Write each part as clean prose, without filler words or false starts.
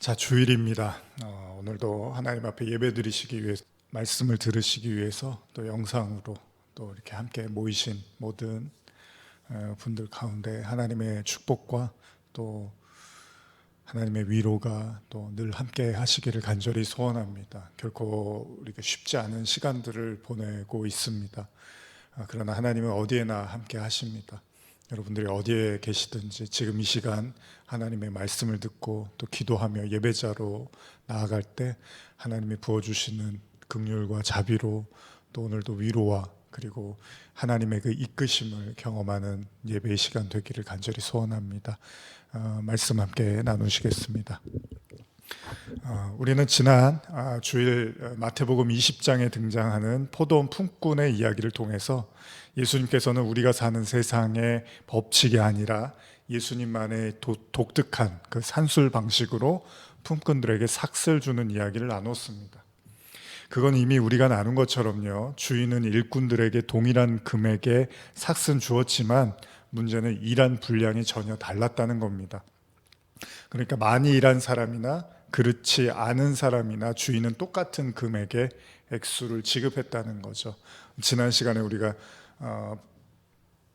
자, 주일입니다. 오늘도 하나님 앞에 예배 드리시기 위해서, 말씀을 들으시기 위해서 또 영상으로 또 이렇게 함께 모이신 모든 분들 가운데 하나님의 축복과 또 하나님의 위로가 또 늘 함께 하시기를 간절히 소원합니다. 결코 우리가 쉽지 않은 시간들을 보내고 있습니다. 그러나 하나님은 어디에나 함께 하십니다. 여러분들이 어디에 계시든지 지금 이 시간 하나님의 말씀을 듣고 또 기도하며 예배자로 나아갈 때 하나님이 부어주시는 긍휼과 자비로 또 오늘도 위로와 그리고 하나님의 그 이끄심을 경험하는 예배의 시간 되기를 간절히 소원합니다. 말씀 함께 나누시겠습니다. 우리는 지난 주일 마태복음 20장에 등장하는 포도원 품꾼의 이야기를 통해서 예수님께서는 우리가 사는 세상의 법칙이 아니라 예수님만의 독특한 그 산술 방식으로 품꾼들에게 삭스를 주는 이야기를 나눴습니다. 그건 이미 우리가 나눈 것처럼요, 주인은 일꾼들에게 동일한 금액의 삭스는 주었지만 문제는 일한 분량이 전혀 달랐다는 겁니다. 그러니까 많이 일한 사람이나 그렇지 않은 사람이나 주인은 똑같은 금액의 액수를 지급했다는 거죠. 지난 시간에 우리가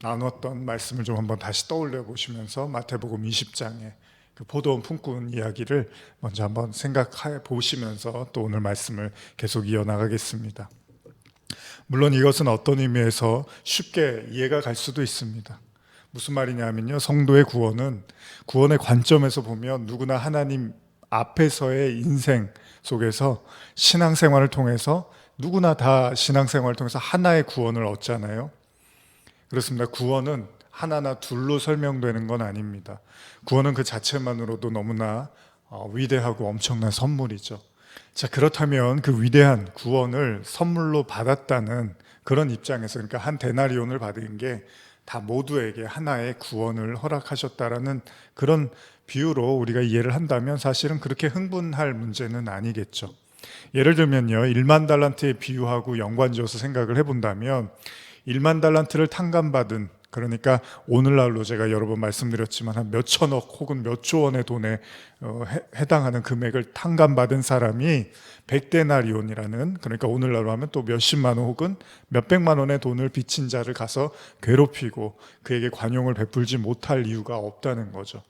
나눴던 말씀을 좀 한번 다시 떠올려 보시면서 마태복음 20장의 그 포도원 품꾼 이야기를 먼저 한번 생각해 보시면서 또 오늘 말씀을 계속 이어나가겠습니다. 물론 이것은 어떤 의미에서 쉽게 이해가 갈 수도 있습니다. 무슨 말이냐면요, 성도의 구원의 관점에서 보면 누구나 하나님 앞에서의 인생 속에서 신앙생활을 통해서 누구나 다 신앙생활을 통해서 하나의 구원을 얻잖아요. 그렇습니다. 구원은 하나나 둘로 설명되는 건 아닙니다. 구원은 그 자체만으로도 너무나 위대하고 엄청난 선물이죠. 자, 그렇다면 그 위대한 구원을 선물로 받았다는 그런 입장에서, 그러니까 한 데나리온을 받은 게 다 모두에게 하나의 구원을 허락하셨다라는 그런 비유로 우리가 이해를 한다면 사실은 그렇게 흥분할 문제는 아니겠죠. 예를 들면요, 1만 달란트에 비유하고 연관지어서 생각을 해본다면 1만 달란트를 탕감받은, 그러니까 오늘날로 제가 여러 번 말씀드렸지만 한 몇 천억 혹은 몇 조 원의 돈에 해당하는 금액을 탕감받은 사람이 100데나리온이라는, 그러니까 오늘날로 하면 또 몇십만 원 혹은 몇백만 원의 돈을 빚진 자를 가서 괴롭히고 그에게 관용을 베풀지 못할 이유가 없다는 거죠.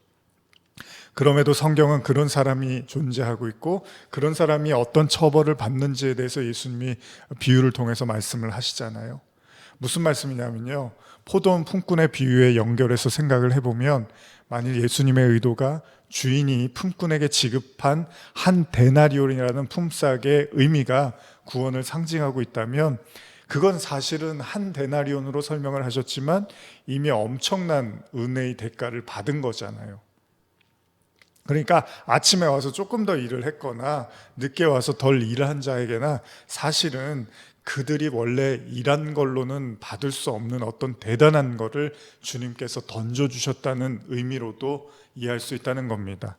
그럼에도 성경은 그런 사람이 존재하고 있고 그런 사람이 어떤 처벌을 받는지에 대해서 예수님이 비유를 통해서 말씀을 하시잖아요. 무슨 말씀이냐면요, 포도원 품꾼의 비유에 연결해서 생각을 해보면 만일 예수님의 의도가 주인이 품꾼에게 지급한 한 데나리온이라는 품삯의 의미가 구원을 상징하고 있다면 그건 사실은 한 데나리온으로 설명을 하셨지만 이미 엄청난 은혜의 대가를 받은 거잖아요. 그러니까 아침에 와서 조금 더 일을 했거나 늦게 와서 덜 일한 자에게나 사실은 그들이 원래 일한 걸로는 받을 수 없는 어떤 대단한 거를 주님께서 던져주셨다는 의미로도 이해할 수 있다는 겁니다.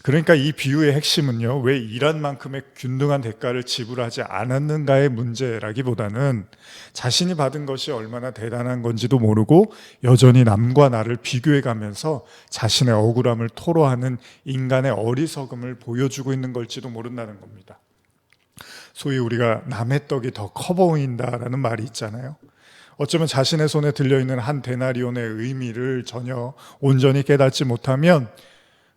그러니까 이 비유의 핵심은요, 왜 일한 만큼의 균등한 대가를 지불하지 않았는가의 문제라기보다는 자신이 받은 것이 얼마나 대단한 건지도 모르고 여전히 남과 나를 비교해 가면서 자신의 억울함을 토로하는 인간의 어리석음을 보여주고 있는 걸지도 모른다는 겁니다. 소위 우리가 남의 떡이 더 커 보인다라는 말이 있잖아요. 어쩌면 자신의 손에 들려있는 한 데나리온의 의미를 전혀 온전히 깨닫지 못하면,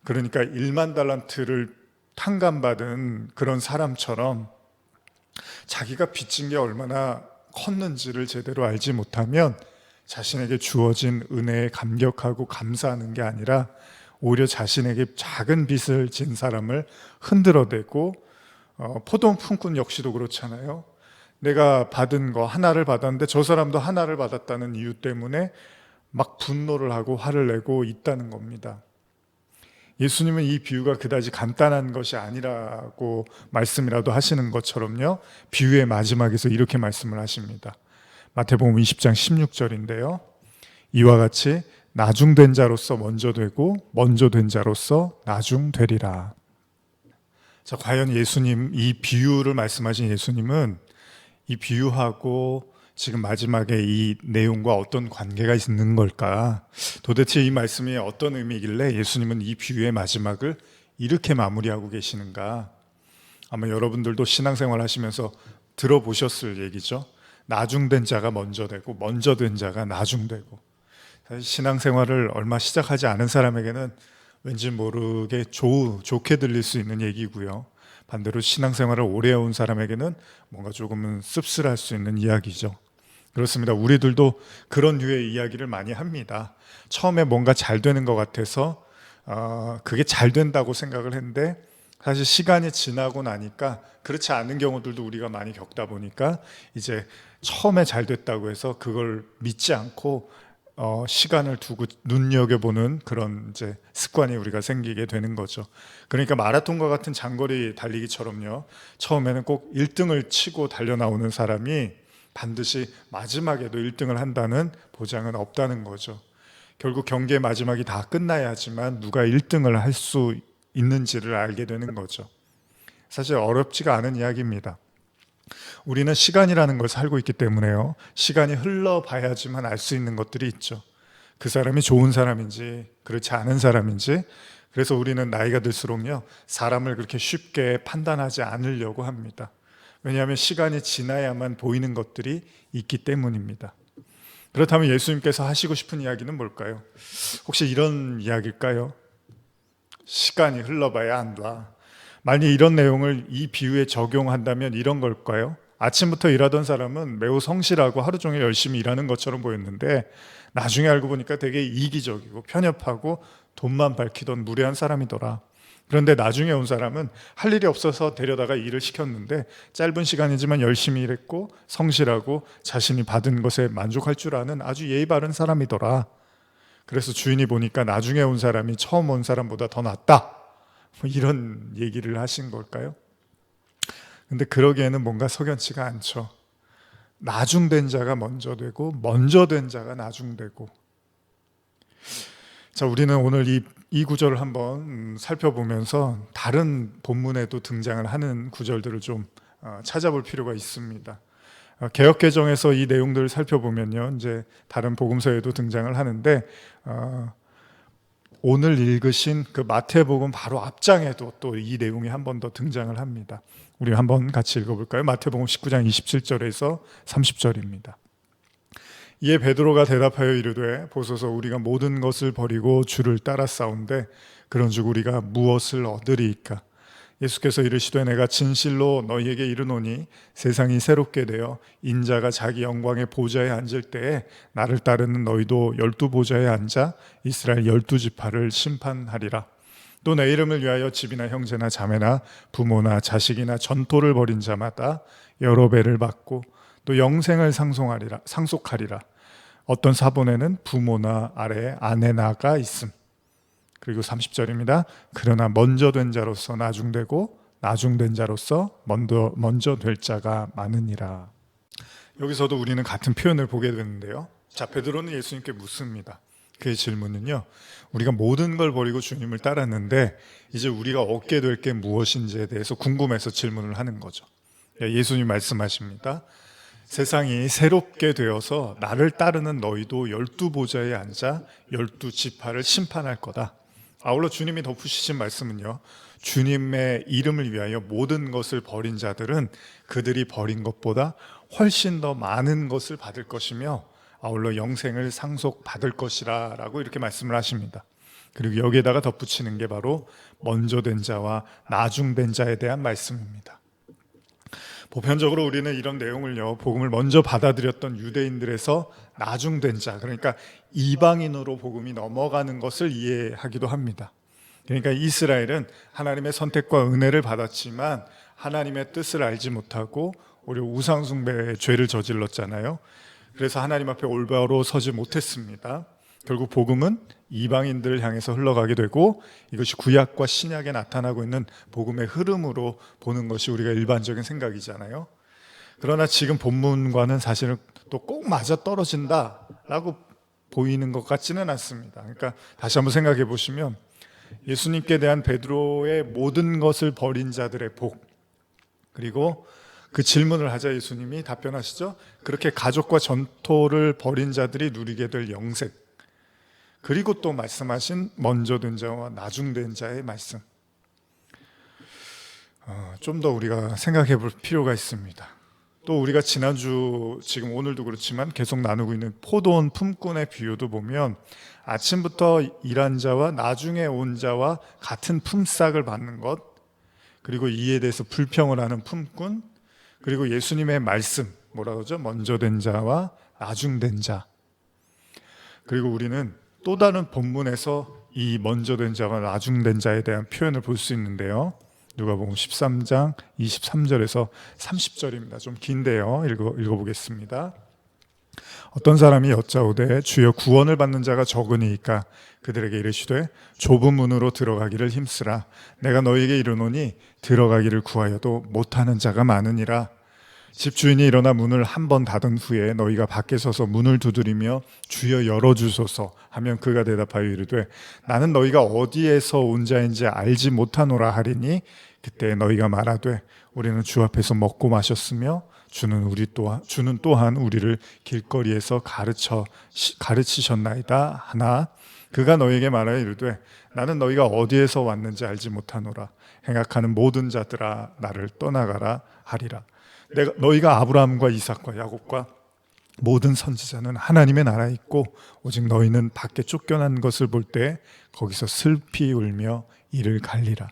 그러니까 1만 달란트를 탕감받은 그런 사람처럼 자기가 빚진 게 얼마나 컸는지를 제대로 알지 못하면 자신에게 주어진 은혜에 감격하고 감사하는 게 아니라 오히려 자신에게 작은 빚을 진 사람을 흔들어대고, 포도원 품꾼 역시도 그렇잖아요. 내가 받은 거 하나를 받았는데 저 사람도 하나를 받았다는 이유 때문에 막 분노를 하고 화를 내고 있다는 겁니다. 예수님은 이 비유가 그다지 간단한 것이 아니라고 말씀이라도 하시는 것처럼요, 비유의 마지막에서 이렇게 말씀을 하십니다. 마태복음 20장 16절인데요. 이와 같이 나중된 자로서 먼저 되고 먼저 된 자로서 나중되리라. 자, 과연 예수님, 이 비유를 말씀하신 예수님은 이 비유하고 지금 마지막에 이 내용과 어떤 관계가 있는 걸까? 도대체 이 말씀이 어떤 의미이길래 예수님은 이 비유의 마지막을 이렇게 마무리하고 계시는가? 아마 여러분들도 신앙생활 하시면서 들어보셨을 얘기죠. 나중된 자가 먼저 되고 먼저 된 자가 나중되고. 사실 신앙생활을 얼마 시작하지 않은 사람에게는 왠지 모르게 좋게 들릴 수 있는 얘기고요. 반대로 신앙생활을 오래 해온 사람에게는 뭔가 조금은 씁쓸할 수 있는 이야기죠. 그렇습니다. 우리들도 그런 류의 이야기를 많이 합니다. 처음에 뭔가 잘 되는 것 같아서 그게 잘 된다고 생각을 했는데 사실 시간이 지나고 나니까 그렇지 않은 경우들도 우리가 많이 겪다 보니까 이제 처음에 잘 됐다고 해서 그걸 믿지 않고 시간을 두고 눈여겨보는 그런 이제 습관이 우리가 생기게 되는 거죠. 그러니까 마라톤과 같은 장거리 달리기처럼요. 처음에는 꼭 1등을 치고 달려 나오는 사람이 반드시 마지막에도 1등을 한다는 보장은 없다는 거죠. 결국 경기의 마지막이 다 끝나야지만 누가 1등을 할 수 있는지를 알게 되는 거죠. 사실 어렵지가 않은 이야기입니다. 우리는 시간이라는 걸 살고 있기 때문에요. 시간이 흘러봐야지만 알 수 있는 것들이 있죠. 그 사람이 좋은 사람인지 그렇지 않은 사람인지. 그래서 우리는 나이가 들수록요, 사람을 그렇게 쉽게 판단하지 않으려고 합니다. 왜냐하면 시간이 지나야만 보이는 것들이 있기 때문입니다. 그렇다면 예수님께서 하시고 싶은 이야기는 뭘까요? 혹시 이런 이야기일까요? 시간이 흘러봐야 안다. 만약 이런 내용을 이 비유에 적용한다면 이런 걸까요? 아침부터 일하던 사람은 매우 성실하고 하루 종일 열심히 일하는 것처럼 보였는데 나중에 알고 보니까 되게 이기적이고 편협하고 돈만 밝히던 무례한 사람이더라. 그런데 나중에 온 사람은 할 일이 없어서 데려다가 일을 시켰는데 짧은 시간이지만 열심히 일했고 성실하고 자신이 받은 것에 만족할 줄 아는 아주 예의 바른 사람이더라. 그래서 주인이 보니까 나중에 온 사람이 처음 온 사람보다 더 낫다. 이런 얘기를 하신 걸까요? 근데 그러기에는 뭔가 석연치가 않죠. 나중된 자가 먼저 되고 먼저 된 자가 나중되고. 자, 우리는 오늘 이 구절을 한번 살펴보면서 다른 본문에도 등장을 하는 구절들을 좀 찾아볼 필요가 있습니다. 개역개정에서 이 내용들을 살펴보면요, 이제 다른 복음서에도 등장을 하는데 오늘 읽으신 그 마태복음 바로 앞장에도 또 이 내용이 한 번 더 등장을 합니다. 우리 한번 같이 읽어볼까요? 마태복음 19장 27절에서 30절입니다. 이에 베드로가 대답하여 이르되 보소서 우리가 모든 것을 버리고 주를 따라 싸운데 그런즉 우리가 무엇을 얻으리이까? 예수께서 이르시되 내가 진실로 너희에게 이르노니 세상이 새롭게 되어 인자가 자기 영광의 보좌에 앉을 때에 나를 따르는 너희도 12보좌에 앉아 이스라엘 12지파를 심판하리라. 또 내 이름을 위하여 집이나 형제나 자매나 부모나 자식이나 전토를 벌인 자마다 여러 배를 받고 또 영생을 상속하리라. 어떤 사본에는 부모나 아래 아내나가 있음. 그리고 30절입니다. 그러나 먼저 된 자로서 나중되고 나중된 자로서 먼저 될 자가 많으니라. 여기서도 우리는 같은 표현을 보게 되는데요. 자, 베드로는 예수님께 묻습니다. 그의 질문은요, 우리가 모든 걸 버리고 주님을 따랐는데 이제 우리가 얻게 될 게 무엇인지에 대해서 궁금해서 질문을 하는 거죠. 예수님 말씀하십니다. 세상이 새롭게 되어서 나를 따르는 너희도 12보좌에 앉아 12지파를 심판할 거다. 아울러 주님이 덧붙이신 말씀은요, 주님의 이름을 위하여 모든 것을 버린 자들은 그들이 버린 것보다 훨씬 더 많은 것을 받을 것이며 아울러 영생을 상속받을 것이라 라고 이렇게 말씀을 하십니다. 그리고 여기에다가 덧붙이는 게 바로 먼저 된 자와 나중된 자에 대한 말씀입니다. 보편적으로 우리는 이런 내용을요, 복음을 먼저 받아들였던 유대인들에서 나중된 자, 그러니까 이방인으로 복음이 넘어가는 것을 이해하기도 합니다. 그러니까 이스라엘은 하나님의 선택과 은혜를 받았지만 하나님의 뜻을 알지 못하고 오히려 우상숭배의 죄를 저질렀잖아요. 그래서 하나님 앞에 올바로 서지 못했습니다. 결국 복음은 이방인들을 향해서 흘러가게 되고 이것이 구약과 신약에 나타나고 있는 복음의 흐름으로 보는 것이 우리가 일반적인 생각이잖아요. 그러나 지금 본문과는 사실은 또 꼭 맞아떨어진다라고 보이는 것 같지는 않습니다. 그러니까 다시 한번 생각해 보시면 예수님께 대한 베드로의 모든 것을 버린 자들의 복, 그리고 그 질문을 하자 예수님이 답변하시죠. 그렇게 가족과 전토를 벌인 자들이 누리게 될 영생, 그리고 또 말씀하신 먼저 된 자와 나중된 자의 말씀, 좀 더 우리가 생각해 볼 필요가 있습니다. 또 우리가 지난주, 지금 오늘도 그렇지만 계속 나누고 있는 포도원 품꾼의 비유도 보면 아침부터 일한 자와 나중에 온 자와 같은 품삯을 받는 것, 그리고 이에 대해서 불평을 하는 품꾼, 그리고 예수님의 말씀, 뭐라 그러죠? 먼저 된 자와 나중된 자. 그리고 우리는 또 다른 본문에서 이 먼저 된 자와 나중된 자에 대한 표현을 볼 수 있는데요. 누가복음 13장 23절에서 30절입니다. 좀 긴데요. 읽어보겠습니다. 어떤 사람이 여짜오되 주여 구원을 받는 자가 적으니이까 그들에게 이르시되 좁은 문으로 들어가기를 힘쓰라. 내가 너희에게 이르노니 들어가기를 구하여도 못하는 자가 많으니라. 집주인이 일어나 문을 한 번 닫은 후에 너희가 밖에 서서 문을 두드리며 주여 열어주소서 하면 그가 대답하여 이르되 나는 너희가 어디에서 온 자인지 알지 못하노라 하리니 그때 너희가 말하되 우리는 주 앞에서 먹고 마셨으며 주는 또한 우리를 길거리에서 가르치셨나이다 하나 그가 너희에게 말하여 이르되 나는 너희가 어디에서 왔는지 알지 못하노라. 행악하는 모든 자들아 나를 떠나가라 하리라. 너희가 아브라함과 이삭과 야곱과 모든 선지자는 하나님의 나라에 있고 오직 너희는 밖에 쫓겨난 것을 볼 때 거기서 슬피 울며 이를 갈리라.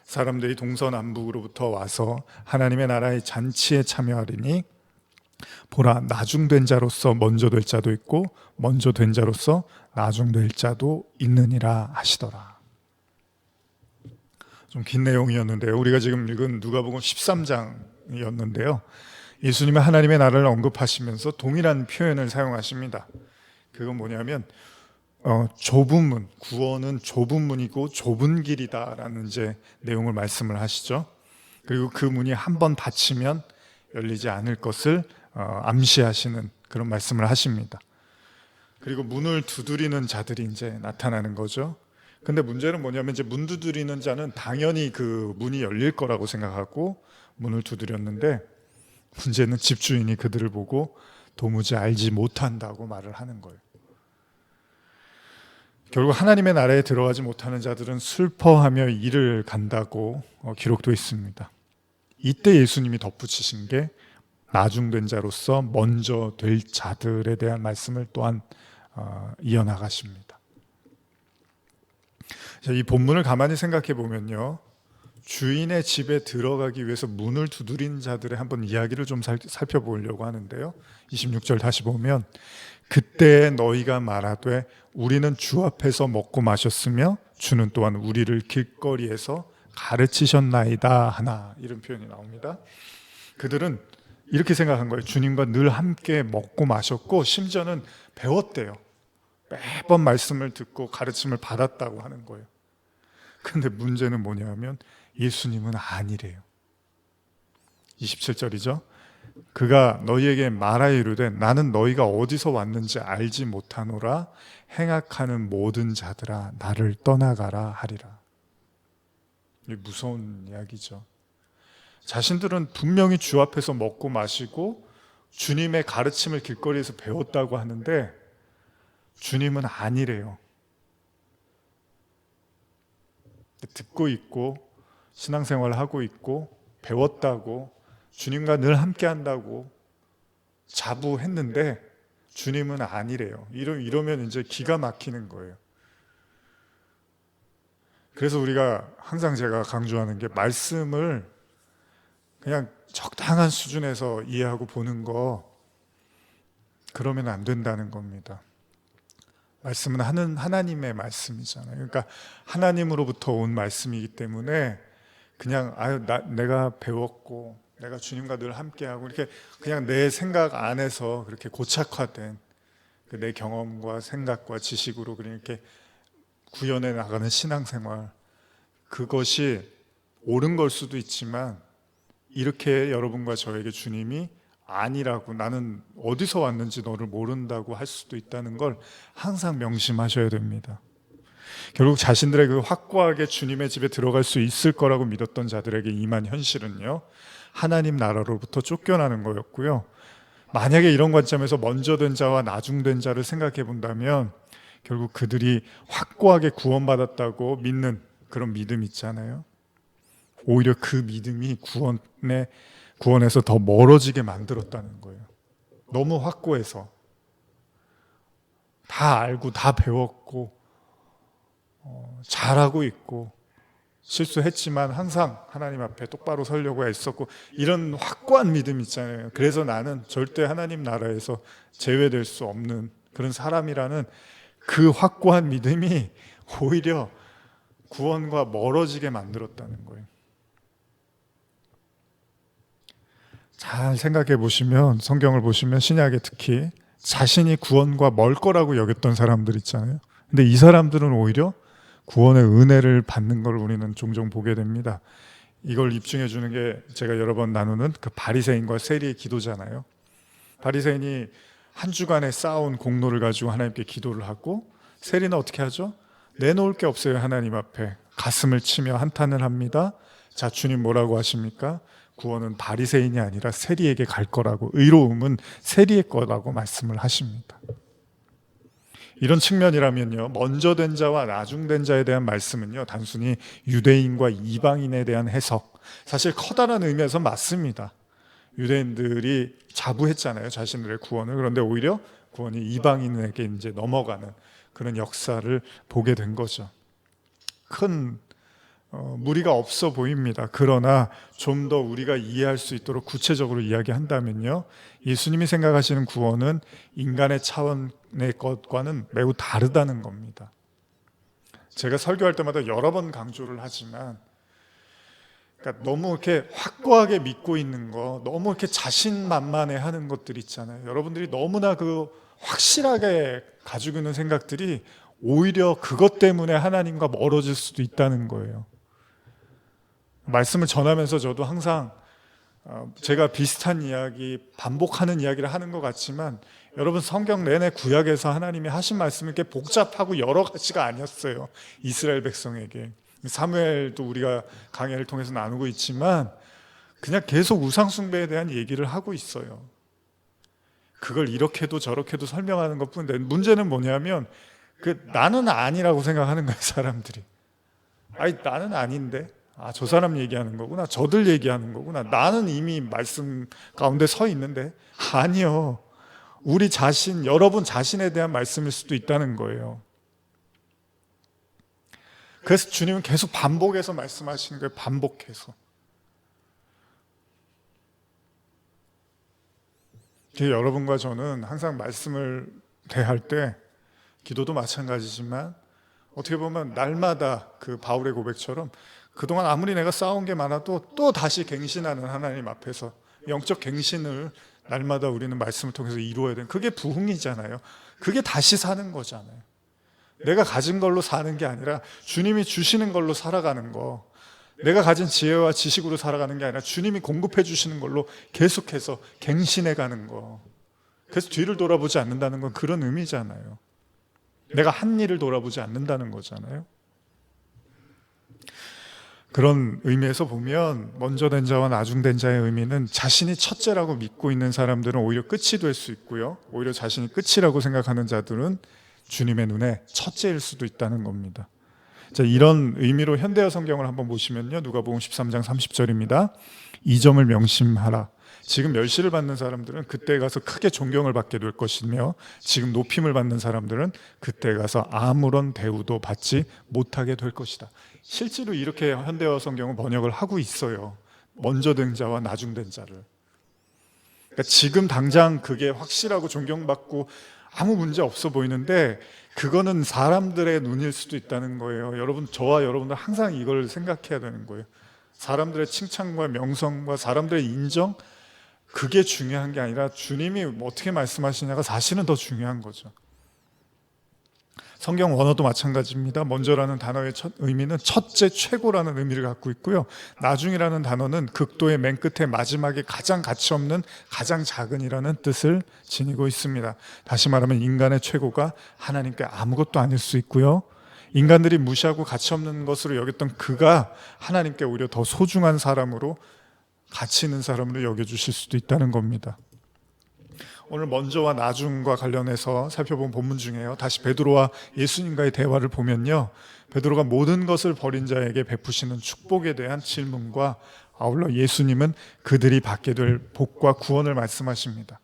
사람들이 동서남북으로부터 와서 하나님의 나라의 잔치에 참여하리니 보라 나중된 자로서 먼저 될 자도 있고 먼저 된 자로서 나중될 자도 있느니라 하시더라. 좀 긴 내용이었는데요. 우리가 지금 읽은 누가복음 13장이었는데요. 예수님은 하나님의 나라를 언급하시면서 동일한 표현을 사용하십니다. 그건 뭐냐면 좁은 문, 구원은 좁은 문이고 좁은 길이다라는 이제 내용을 말씀을 하시죠. 그리고 그 문이 한 번 닫히면 열리지 않을 것을 암시하시는 그런 말씀을 하십니다. 그리고 문을 두드리는 자들이 이제 나타나는 거죠. 근데 문제는 뭐냐면 이제 문 두드리는 자는 당연히 그 문이 열릴 거라고 생각하고 문을 두드렸는데 문제는 집주인이 그들을 보고 도무지 알지 못한다고 말을 하는 거예요. 결국 하나님의 나라에 들어가지 못하는 자들은 슬퍼하며 이를 간다고 기록되어 있습니다. 이때 예수님이 덧붙이신 게 나중된 자로서 먼저 될 자들에 대한 말씀을 또한 이어나가십니다. 이 본문을 가만히 생각해 보면요, 주인의 집에 들어가기 위해서 문을 두드린 자들의 한번 이야기를 좀 살펴보려고 하는데요. 26절 다시 보면 그때 너희가 말하되 우리는 주 앞에서 먹고 마셨으며 주는 또한 우리를 길거리에서 가르치셨나이다 하나, 이런 표현이 나옵니다. 그들은 이렇게 생각한 거예요. 주님과 늘 함께 먹고 마셨고 심지어는 배웠대요. 매번 말씀을 듣고 가르침을 받았다고 하는 거예요. 근데 문제는 뭐냐면 예수님은 아니래요. 27절이죠. 그가 너희에게 말하여 이르되 나는 너희가 어디서 왔는지 알지 못하노라. 행악하는 모든 자들아 나를 떠나가라 하리라. 이 무서운 이야기죠. 자신들은 분명히 주 앞에서 먹고 마시고 주님의 가르침을 길거리에서 배웠다고 하는데 주님은 아니래요. 듣고 있고 신앙생활을 하고 있고 배웠다고 주님과 늘 함께 한다고 자부했는데 주님은 아니래요. 이러면 이제 기가 막히는 거예요. 그래서 우리가 항상 제가 강조하는 게 말씀을 그냥 적당한 수준에서 이해하고 보는 거, 그러면 안 된다는 겁니다. 말씀은 하나님의 말씀이잖아요. 그러니까 하나님으로부터 온 말씀이기 때문에 그냥 내가 배웠고 내가 주님과 늘 함께하고 이렇게 그냥 내 생각 안에서 그렇게 고착화된 내 경험과 생각과 지식으로 그렇게 구현해 나가는 신앙생활, 그것이 옳은 걸 수도 있지만 이렇게 여러분과 저에게 주님이 아니라고, 나는 어디서 왔는지 너를 모른다고 할 수도 있다는 걸 항상 명심하셔야 됩니다. 결국 자신들의 그 확고하게 주님의 집에 들어갈 수 있을 거라고 믿었던 자들에게 임한 현실은요, 하나님 나라로부터 쫓겨나는 거였고요. 만약에 이런 관점에서 먼저 된 자와 나중된 자를 생각해 본다면 결국 그들이 확고하게 구원받았다고 믿는 그런 믿음 있잖아요. 오히려 그 믿음이 구원에서 더 멀어지게 만들었다는 거예요. 너무 확고해서 다 알고 다 배웠고 잘하고 있고 실수했지만 항상 하나님 앞에 똑바로 서려고 애썼고 이런 확고한 믿음 있잖아요. 그래서 나는 절대 하나님 나라에서 제외될 수 없는 그런 사람이라는 그 확고한 믿음이 오히려 구원과 멀어지게 만들었다는 거예요. 잘 생각해 보시면, 성경을 보시면 신약에 특히 자신이 구원과 멀 거라고 여겼던 사람들 있잖아요. 근데 이 사람들은 오히려 구원의 은혜를 받는 걸 우리는 종종 보게 됩니다. 이걸 입증해 주는 게 제가 여러 번 나누는 그 바리새인과 세리의 기도잖아요. 바리새인이 한 주간의 쌓아온 공로를 가지고 하나님께 기도를 하고, 세리는 어떻게 하죠? 내놓을 게 없어요. 하나님 앞에 가슴을 치며 한탄을 합니다. 자, 주님 뭐라고 하십니까? 구원은 바리새인이 아니라 세리에게 갈 거라고, 의로움은 세리의 거라고 말씀을 하십니다. 이런 측면이라면요, 먼저 된 자와 나중된 자에 대한 말씀은요, 단순히 유대인과 이방인에 대한 해석, 사실 커다란 의미에서 맞습니다. 유대인들이 자부했잖아요, 자신들의 구원을. 그런데 오히려 구원이 이방인에게 이제 넘어가는 그런 역사를 보게 된 거죠. 큰 무리가 없어 보입니다. 그러나 좀 더 우리가 이해할 수 있도록 구체적으로 이야기한다면요, 예수님이 생각하시는 구원은 인간의 차원의 것과는 매우 다르다는 겁니다. 제가 설교할 때마다 여러 번 강조를 하지만, 그러니까 너무 이렇게 확고하게 믿고 있는 거, 너무 이렇게 자신만만해 하는 것들 있잖아요. 여러분들이 너무나 그 확실하게 가지고 있는 생각들이 오히려 그것 때문에 하나님과 멀어질 수도 있다는 거예요. 말씀을 전하면서 저도 항상 제가 비슷한 이야기, 반복하는 이야기를 하는 것 같지만, 여러분 성경 내내 구약에서 하나님이 하신 말씀이 이렇게 복잡하고 여러 가지가 아니었어요. 이스라엘 백성에게. 사무엘도 우리가 강해를 통해서 나누고 있지만 그냥 계속 우상 숭배에 대한 얘기를 하고 있어요. 그걸 이렇게도 저렇게도 설명하는 것뿐인데, 문제는 뭐냐면 나는 아니라고 생각하는 거예요, 사람들이. 아니, 나는 아닌데, 저 사람 얘기하는 거구나, 저들 얘기하는 거구나, 나는 이미 말씀 가운데 서 있는데. 아니요, 우리 자신, 여러분 자신에 대한 말씀일 수도 있다는 거예요. 그래서 주님은 계속 반복해서 말씀하시는 거예요. 반복해서. 여러분과 저는 항상 말씀을 대할 때, 기도도 마찬가지지만 어떻게 보면 날마다 그 바울의 고백처럼 그동안 아무리 내가 쌓아온 게 많아도 또 다시 갱신하는 하나님 앞에서 영적 갱신을 날마다 우리는 말씀을 통해서 이루어야 되는, 그게 부흥이잖아요. 그게 다시 사는 거잖아요. 내가 가진 걸로 사는 게 아니라 주님이 주시는 걸로 살아가는 거, 내가 가진 지혜와 지식으로 살아가는 게 아니라 주님이 공급해 주시는 걸로 계속해서 갱신해 가는 거. 그래서 뒤를 돌아보지 않는다는 건 그런 의미잖아요. 내가 한 일을 돌아보지 않는다는 거잖아요. 그런 의미에서 보면 먼저 된 자와 나중된 자의 의미는, 자신이 첫째라고 믿고 있는 사람들은 오히려 끝이 될 수 있고요, 오히려 자신이 끝이라고 생각하는 자들은 주님의 눈에 첫째일 수도 있다는 겁니다. 자, 이런 의미로 현대어 성경을 한번 보시면요, 누가복음 13장 30절입니다. 이 점을 명심하라. 지금 멸시를 받는 사람들은 그때 가서 크게 존경을 받게 될 것이며, 지금 높임을 받는 사람들은 그때 가서 아무런 대우도 받지 못하게 될 것이다. 실제로 이렇게 현대어 성경은 번역을 하고 있어요. 먼저 된 자와 나중된 자를. 그러니까 지금 당장 그게 확실하고 존경받고 아무 문제 없어 보이는데, 그거는 사람들의 눈일 수도 있다는 거예요. 여러분, 저와 여러분들 항상 이걸 생각해야 되는 거예요. 사람들의 칭찬과 명성과 사람들의 인정, 그게 중요한 게 아니라 주님이 어떻게 말씀하시냐가 사실은 더 중요한 거죠. 성경 원어도 마찬가지입니다. 먼저라는 단어의 첫 의미는 첫째, 최고라는 의미를 갖고 있고요, 나중이라는 단어는 극도의 맨 끝에 마지막에 가장 가치 없는, 가장 작은이라는 뜻을 지니고 있습니다. 다시 말하면 인간의 최고가 하나님께 아무것도 아닐 수 있고요, 인간들이 무시하고 가치 없는 것으로 여겼던 그가 하나님께 오히려 더 소중한 사람으로, 가치 있는 사람으로 여겨주실 수도 있다는 겁니다. 오늘 먼저와 나중과 관련해서 살펴본 본문 중에요. 다시 베드로와 예수님과의 대화를 보면요. 베드로가 모든 것을 버린 자에게 베푸시는 축복에 대한 질문과 아울러 예수님은 그들이 받게 될 복과 구원을 말씀하십니다.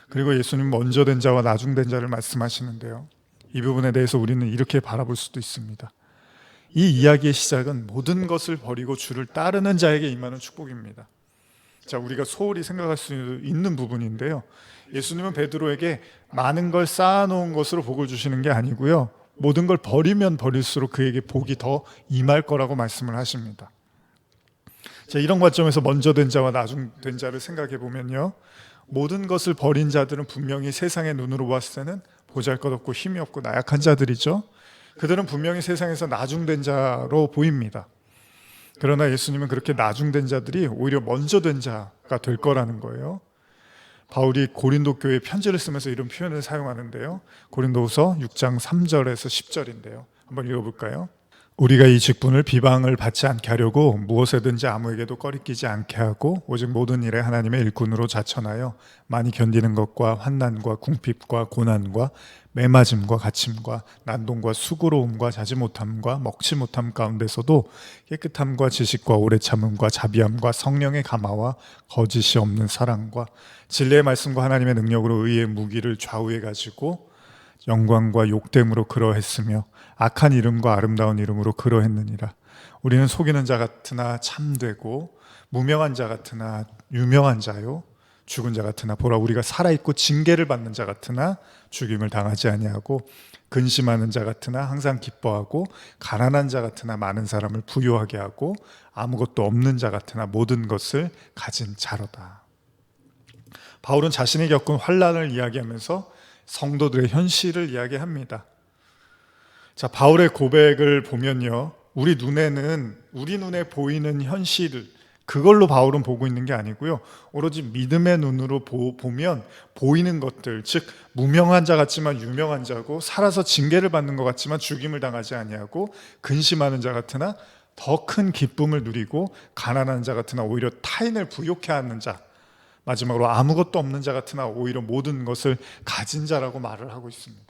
그리고 예수님 먼저 된 자와 나중 된 자를 말씀하시는데요. 이 부분에 대해서 우리는 이렇게 바라볼 수도 있습니다. 이 이야기의 시작은 모든 것을 버리고 주를 따르는 자에게 임하는 축복입니다. 자, 우리가 소홀히 생각할 수 있는 부분인데요. 예수님은 베드로에게 많은 걸 쌓아놓은 것으로 복을 주시는 게 아니고요. 모든 걸 버리면 버릴수록 그에게 복이 더 임할 거라고 말씀을 하십니다. 자, 이런 관점에서 먼저 된 자와 나중 된 자를 생각해 보면요. 모든 것을 버린 자들은 분명히 세상의 눈으로 봤을 때는 보잘것없고 힘이 없고 나약한 자들이죠. 그들은 분명히 세상에서 나중된 자로 보입니다. 그러나 예수님은 그렇게 나중된 자들이 오히려 먼저 된 자가 될 거라는 거예요. 바울이 고린도 교회에 편지를 쓰면서 이런 표현을 사용하는데요. 고린도후서 6장 3절에서 10절인데요. 한번 읽어볼까요? 우리가 이 직분을 비방을 받지 않게 하려고 무엇에든지 아무에게도 꺼리끼지 않게 하고 오직 모든 일에 하나님의 일꾼으로 자천하여 많이 견디는 것과 환난과 궁핍과 고난과 매맞음과 갇힘과 난동과 수고로움과 자지 못함과 먹지 못함 가운데서도 깨끗함과 지식과 오래 참음과 자비함과 성령의 감화와 거짓이 없는 사랑과 진리의 말씀과 하나님의 능력으로 의의 무기를 좌우해 가지고 영광과 욕됨으로 그러했으며 악한 이름과 아름다운 이름으로 그러했느니라. 우리는 속이는 자 같으나 참되고 무명한 자 같으나 유명한 자요 죽은 자 같으나 보라 우리가 살아있고 징계를 받는 자 같으나 죽임을 당하지 아니하고 근심하는 자 같으나 항상 기뻐하고 가난한 자 같으나 많은 사람을 부유하게 하고 아무것도 없는 자 같으나 모든 것을 가진 자로다. 바울은 자신이 겪은 환난을 이야기하면서 성도들의 현실을 이야기합니다. 자, 바울의 고백을 보면요. 우리 눈에 보이는 현실, 그걸로 바울은 보고 있는 게 아니고요. 오로지 믿음의 눈으로 보면 보이는 것들, 즉 무명한 자 같지만 유명한 자고 살아서 징계를 받는 것 같지만 죽임을 당하지 아니하고 근심하는 자 같으나 더 큰 기쁨을 누리고 가난한 자 같으나 오히려 타인을 부욕해 하는 자, 마지막으로 아무것도 없는 자 같으나 오히려 모든 것을 가진 자라고 말을 하고 있습니다.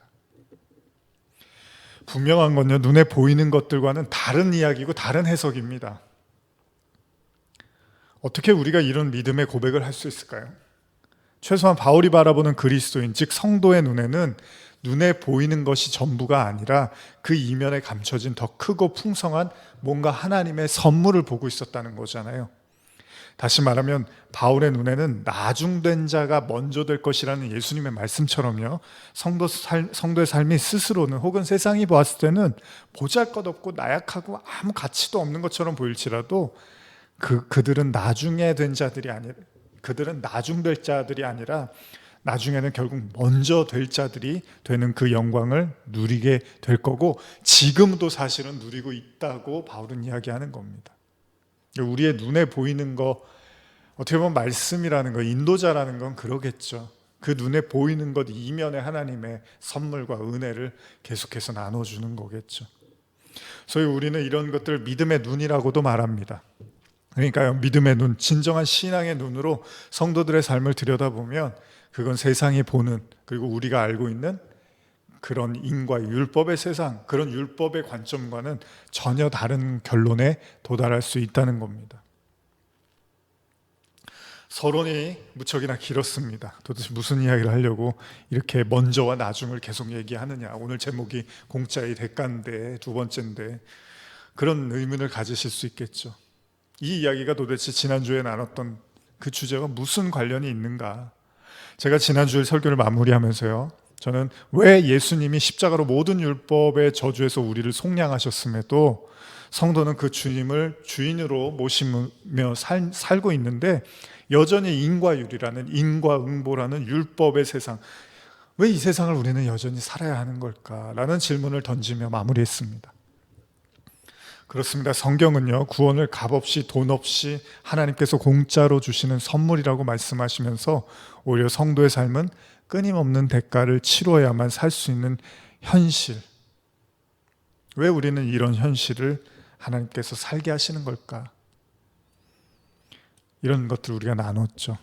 분명한 건요, 눈에 보이는 것들과는 다른 이야기고 다른 해석입니다. 어떻게 우리가 이런 믿음의 고백을 할 수 있을까요? 최소한 바울이 바라보는 그리스도인, 즉 성도의 눈에는 눈에 보이는 것이 전부가 아니라 그 이면에 감춰진 더 크고 풍성한 뭔가 하나님의 선물을 보고 있었다는 거잖아요. 다시 말하면 바울의 눈에는 나중된 자가 먼저 될 것이라는 예수님의 말씀처럼요. 성도의 삶이 스스로는 혹은 세상이 보았을 때는 보잘것없고 나약하고 아무 가치도 없는 것처럼 보일지라도 그들은 나중에 된 자들이 아니라 그들은 나중될 자들이 아니라 나중에는 결국 먼저 될 자들이 되는 그 영광을 누리게 될 거고 지금도 사실은 누리고 있다고 바울은 이야기하는 겁니다. 우리의 눈에 보이는 거 어떻게 보면 말씀이라는 거, 인도자라는 건 그러겠죠. 그 눈에 보이는 것 이면에 하나님의 선물과 은혜를 계속해서 나눠주는 거겠죠. 소위 우리는 이런 것들을 믿음의 눈이라고도 말합니다. 그러니까요, 믿음의 눈, 진정한 신앙의 눈으로 성도들의 삶을 들여다보면 그건 세상이 보는, 그리고 우리가 알고 있는 그런 인과 율법의 세상, 그런 율법의 관점과는 전혀 다른 결론에 도달할 수 있다는 겁니다. 서론이 무척이나 길었습니다. 도대체 무슨 이야기를 하려고 이렇게 먼저와 나중을 계속 얘기하느냐. 오늘 제목이 공짜의 대가인데, 두 번째인데, 그런 의문을 가지실 수 있겠죠. 이 이야기가 도대체 지난주에 나눴던 그 주제와 무슨 관련이 있는가. 제가 지난주에 설교를 마무리하면서요, 저는 왜 예수님이 십자가로 모든 율법의 저주에서 우리를 속량하셨음에도 성도는 그 주님을 주인으로 모시며 살고 있는데 여전히 인과율이라는 인과응보라는 율법의 세상, 왜 이 세상을 우리는 여전히 살아야 하는 걸까라는 질문을 던지며 마무리했습니다. 그렇습니다. 성경은요, 구원을 값없이 돈 없이 하나님께서 공짜로 주시는 선물이라고 말씀하시면서 오히려 성도의 삶은 끊임없는 대가를 치러야만 살 수 있는 현실, 왜 우리는 이런 현실을 하나님께서 살게 하시는 걸까? 이런 것들을 우리가 나눴죠.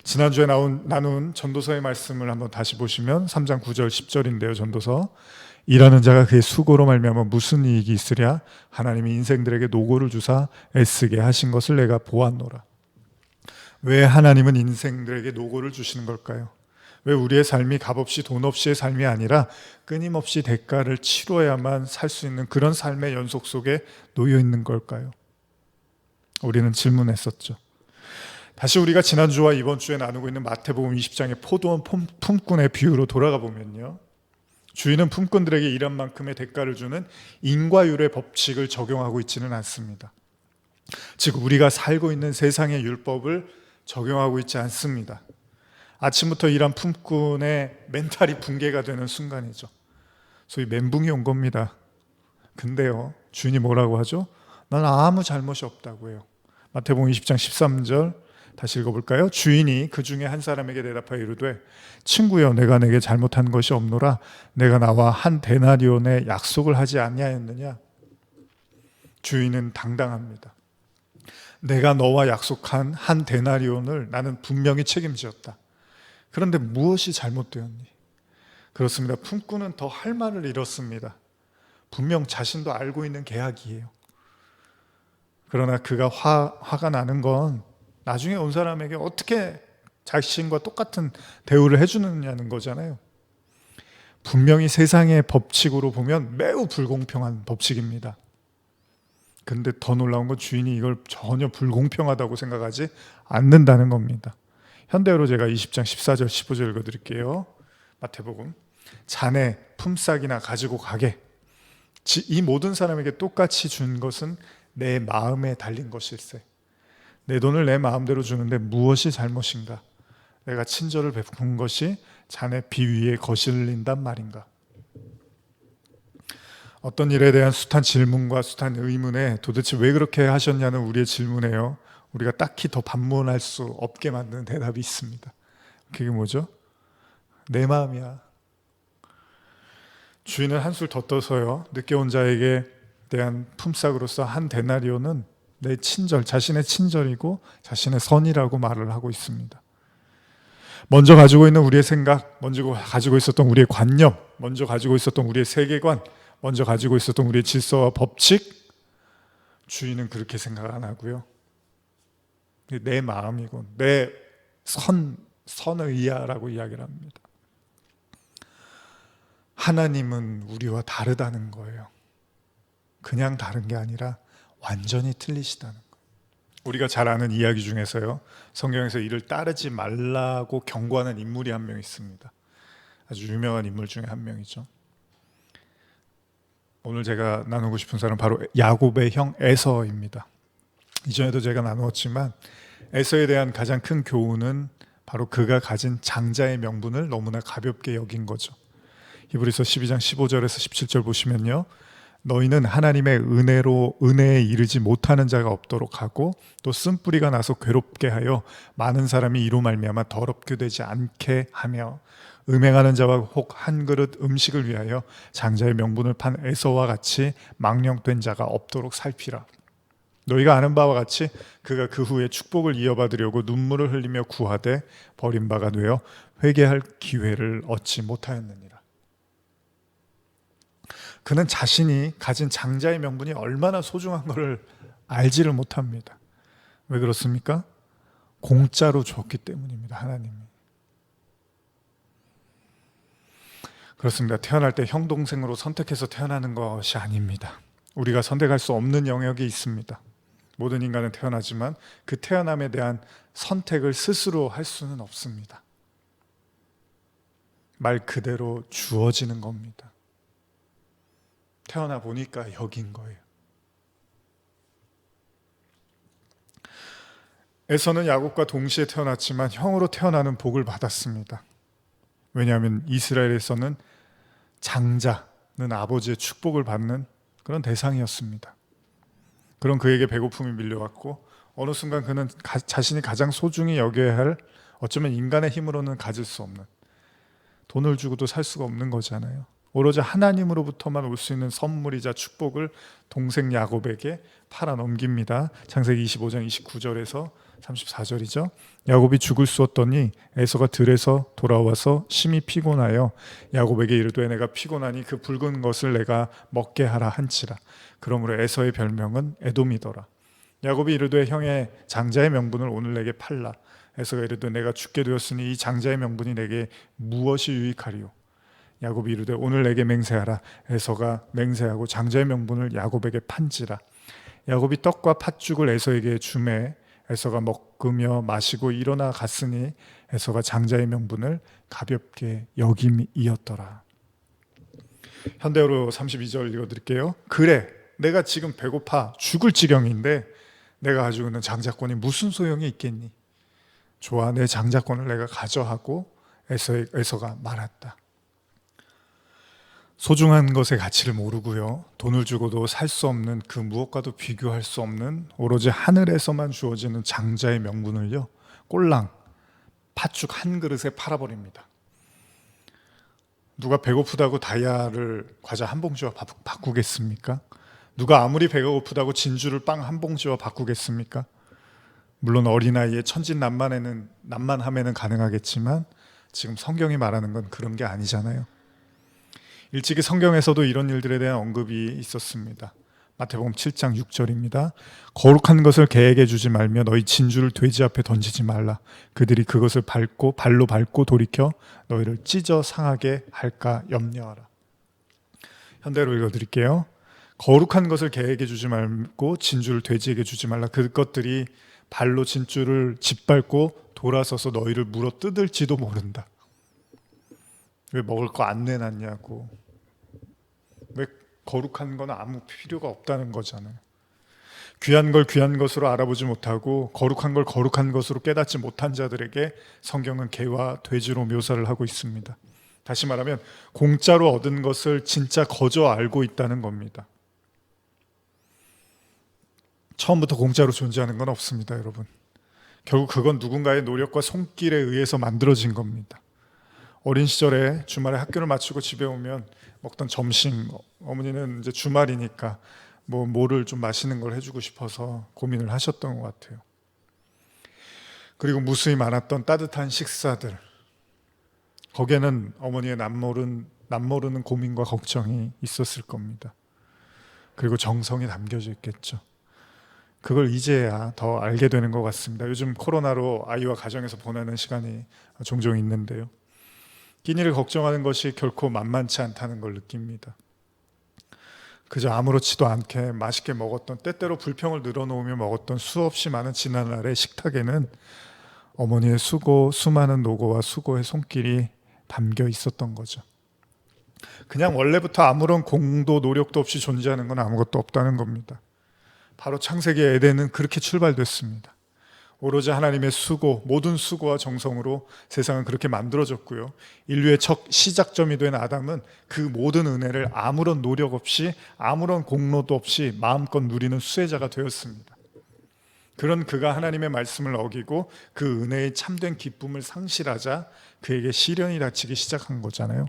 지난주에 나눈 전도서의 말씀을 한번 다시 보시면 3장 9절 10절인데요. 전도서 일하는 자가 그의 수고로 말미암아 무슨 이익이 있으랴 하나님이 인생들에게 노고를 주사 애쓰게 하신 것을 내가 보았노라. 왜 하나님은 인생들에게 노고를 주시는 걸까요? 왜 우리의 삶이 값없이 돈 없이의 삶이 아니라 끊임없이 대가를 치러야만 살 수 있는 그런 삶의 연속 속에 놓여 있는 걸까요? 우리는 질문했었죠. 다시 우리가 지난주와 이번 주에 나누고 있는 마태복음 20장의 포도원 품꾼의 비유로 돌아가 보면요, 주인은 품꾼들에게 일한 만큼의 대가를 주는 인과율의 법칙을 적용하고 있지는 않습니다. 즉 우리가 살고 있는 세상의 율법을 적용하고 있지 않습니다. 아침부터 일한 품꾼의 멘탈이 붕괴가 되는 순간이죠. 소위 멘붕이 온 겁니다. 근데요, 주인이 뭐라고 하죠? 난 아무 잘못이 없다고 해요. 마태복음 20장 13절 다시 읽어볼까요? 주인이 그 중에 한 사람에게 대답하여 이르되 친구여 내가 내게 잘못한 것이 없노라 내가 나와 한 데나리온의 약속을 하지 아니하였느냐. 주인은 당당합니다. 내가 너와 약속한 한 데나리온을 나는 분명히 책임지었다. 그런데 무엇이 잘못되었니? 그렇습니다. 품꾼은 더 할 말을 잃었습니다. 분명 자신도 알고 있는 계약이에요. 그러나 그가 화가 나는 건 나중에 온 사람에게 어떻게 자신과 똑같은 대우를 해주느냐는 거잖아요. 분명히 세상의 법칙으로 보면 매우 불공평한 법칙입니다. 근데 더 놀라운 건 주인이 이걸 전혀 불공평하다고 생각하지 않는다는 겁니다. 현대어로 제가 20장 14절 15절 읽어드릴게요. 마태복음 자네 품삯이나 가지고 가게. 이 모든 사람에게 똑같이 준 것은 내 마음에 달린 것일세. 내 돈을 내 마음대로 주는데 무엇이 잘못인가? 내가 친절을 베푼 것이 자네 비위에 거슬린단 말인가? 어떤 일에 대한 숱한 질문과 숱한 의문에 도대체 왜 그렇게 하셨냐는 우리의 질문에요, 우리가 딱히 더 반문할 수 없게 만드는 대답이 있습니다. 그게 뭐죠? 내 마음이야. 주인은 한술 더 떠서요, 늦게 온 자에게 대한 품삯으로서 한 데나리온은 내 친절, 자신의 친절이고 자신의 선이라고 말을 하고 있습니다. 먼저 가지고 있는 우리의 생각, 먼저 가지고 있었던 우리의 관념, 먼저 가지고 있었던 우리의 세계관, 먼저 가지고 있었던 우리의 질서와 법칙, 주인은 그렇게 생각 안 하고요, 내 마음이고 내 선의야라고 이야기를 합니다. 하나님은 우리와 다르다는 거예요. 그냥 다른 게 아니라 완전히 틀리시다는 거예요. 우리가 잘 아는 이야기 중에서요, 성경에서 이를 따르지 말라고 경고하는 인물이 한 명 있습니다. 아주 유명한 인물 중에 한 명이죠. 오늘 제가 나누고 싶은 사람은 바로 야곱의 형 에서입니다. 이전에도 제가 나누었지만 에서에 대한 가장 큰 교훈은 바로 그가 가진 장자의 명분을 너무나 가볍게 여긴 거죠. 히브리서 12장 15절에서 17절 보시면요, 너희는 하나님의 은혜에 이르지 못하는 자가 없도록 하고 또 쓴뿌리가 나서 괴롭게 하여 많은 사람이 이로 말미암아 더럽게 되지 않게 하며 음행하는 자와 혹 한 그릇 음식을 위하여 장자의 명분을 판 에서와 같이 망령된 자가 없도록 살피라. 너희가 아는 바와 같이 그가 그 후에 축복을 이어받으려고 눈물을 흘리며 구하되 버림바가 되어 회개할 기회를 얻지 못하였느니라. 그는 자신이 가진 장자의 명분이 얼마나 소중한 것을 알지를 못합니다. 왜 그렇습니까? 공짜로 줬기 때문입니다. 하나님이. 그렇습니다. 태어날 때 형 동생으로 선택해서 태어나는 것이 아닙니다. 우리가 선택할 수 없는 영역이 있습니다. 모든 인간은 태어나지만 그 태어남에 대한 선택을 스스로 할 수는 없습니다. 말 그대로 주어지는 겁니다. 태어나 보니까 여긴 거예요. 에서는 야곱과 동시에 태어났지만 형으로 태어나는 복을 받았습니다. 왜냐하면 이스라엘에서는 장자는 아버지의 축복을 받는 그런 대상이었습니다. 그런 그에게 배고픔이 밀려왔고 어느 순간 그는 자신이 가장 소중히 여겨야 할, 어쩌면 인간의 힘으로는 가질 수 없는, 돈을 주고도 살 수가 없는 거잖아요. 오로지 하나님으로부터만 올 수 있는 선물이자 축복을 동생 야곱에게 팔아 넘깁니다. 창세기 25장 29절에서 34절이죠. 야곱이 죽을 쑤었더니 에서가 들에서 돌아와서 심히 피곤하여 야곱에게 이르되 내가 피곤하니 그 붉은 것을 내가 먹게 하라 한치라. 그러므로 에서의 별명은 에돔이더라. 야곱이 이르되 형의 장자의 명분을 오늘 내게 팔라. 에서가 이르되 내가 죽게 되었으니 이 장자의 명분이 내게 무엇이 유익하리요. 야곱이 이르되 오늘 내게 맹세하라. 에서가 맹세하고 장자의 명분을 야곱에게 판지라. 야곱이 떡과 팥죽을 에서에게 주매 에서가 먹으며 마시고 일어나 갔으니 에서가 장자의 명분을 가볍게 여김이었더라. 현대어로 32절 읽어드릴게요. 그래 내가 지금 배고파 죽을 지경인데 내가 가지고 있는 장자권이 무슨 소용이 있겠니? 좋아 내 장자권을 내가 가져하고 에서가 말았다. 소중한 것의 가치를 모르고요, 돈을 주고도 살 수 없는 그 무엇과도 비교할 수 없는 오로지 하늘에서만 주어지는 장자의 명분을요 꼴랑 팥죽 한 그릇에 팔아버립니다. 누가 배고프다고 다이아를 과자 한 봉지와 바꾸겠습니까? 누가 아무리 배가 고프다고 진주를 빵 한 봉지와 바꾸겠습니까? 물론 어린아이의 천진난만함에는 가능하겠지만 지금 성경이 말하는 건 그런 게 아니잖아요. 일찍이 성경에서도 이런 일들에 대한 언급이 있었습니다. 마태복음 7장 6절입니다. 거룩한 것을 개에게 주지 말며 너희 진주를 돼지 앞에 던지지 말라. 그들이 그것을 발로 밟고 돌이켜 너희를 찢어 상하게 할까 염려하라. 현대로 읽어드릴게요. 거룩한 것을 개에게 주지 말고 진주를 돼지에게 주지 말라. 그것들이 발로 진주를 짓밟고 돌아서서 너희를 물어 뜯을지도 모른다. 왜 먹을 거 안 내놨냐고. 왜 거룩한 건 아무 필요가 없다는 거잖아요. 귀한 걸 귀한 것으로 알아보지 못하고 거룩한 걸 거룩한 것으로 깨닫지 못한 자들에게 성경은 개와 돼지로 묘사를 하고 있습니다. 다시 말하면 공짜로 얻은 것을 진짜 거저 알고 있다는 겁니다. 처음부터 공짜로 존재하는 건 없습니다, 여러분. 결국 그건 누군가의 노력과 손길에 의해서 만들어진 겁니다. 어린 시절에 주말에 학교를 마치고 집에 오면 먹던 점심, 어머니는 이제 주말이니까 뭐를 좀 맛있는 걸 해주고 싶어서 고민을 하셨던 것 같아요. 그리고 무수히 많았던 따뜻한 식사들, 거기에는 어머니의 남모르는 고민과 걱정이 있었을 겁니다. 그리고 정성이 담겨져 있겠죠. 그걸 이제야 더 알게 되는 것 같습니다. 요즘 코로나로 아이와 가정에서 보내는 시간이 종종 있는데요, 끼니를 걱정하는 것이 결코 만만치 않다는 걸 느낍니다. 그저 아무렇지도 않게 맛있게 먹었던, 때때로 불평을 늘어놓으며 먹었던 수없이 많은 지난날의 식탁에는 어머니의 수고, 수많은 노고와 수고의 손길이 담겨 있었던 거죠. 그냥 원래부터 아무런 공도 노력도 없이 존재하는 건 아무것도 없다는 겁니다. 바로 창세기 에덴은 그렇게 출발됐습니다. 오로지 하나님의 수고, 모든 수고와 정성으로 세상은 그렇게 만들어졌고요, 인류의 첫 시작점이 된 아담은 그 모든 은혜를 아무런 노력 없이, 아무런 공로도 없이 마음껏 누리는 수혜자가 되었습니다. 그런 그가 하나님의 말씀을 어기고 그 은혜의 참된 기쁨을 상실하자 그에게 시련이 닥치기 시작한 거잖아요.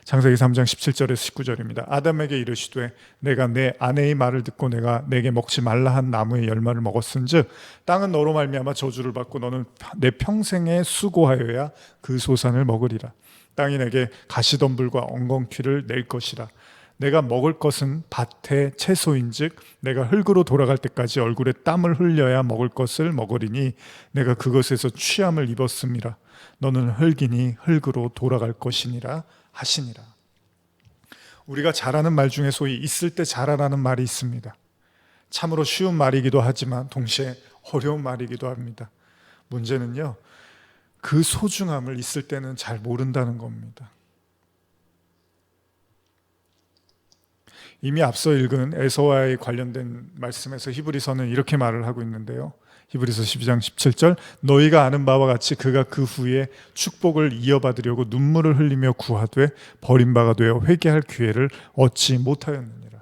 창세기 3장 17절에서 19절입니다. 아담에게 이르시되 내가 내 아내의 말을 듣고 내가 내게 먹지 말라 한 나무의 열매를 먹었은즉 땅은 너로 말미암아 저주를 받고 너는 내 평생에 수고하여야 그 소산을 먹으리라. 땅이 내게 가시덤불과 엉겅퀴를 낼 것이라. 내가 먹을 것은 밭의 채소인즉 내가 흙으로 돌아갈 때까지 얼굴에 땀을 흘려야 먹을 것을 먹으리니 내가 그것에서 취함을 입었음이라. 너는 흙이니 흙으로 돌아갈 것이니라 하시니라. 우리가 잘하는 말 중에 소위 있을 때 잘하라는 말이 있습니다. 참으로 쉬운 말이기도 하지만 동시에 어려운 말이기도 합니다. 문제는요, 그 소중함을 있을 때는 잘 모른다는 겁니다. 이미 앞서 읽은 에서와의 관련된 말씀에서 히브리서는 이렇게 말을 하고 있는데요, 히브리서 12장 17절 너희가 아는 바와 같이 그가 그 후에 축복을 이어받으려고 눈물을 흘리며 구하되 버림바가 되어 회개할 기회를 얻지 못하였느니라.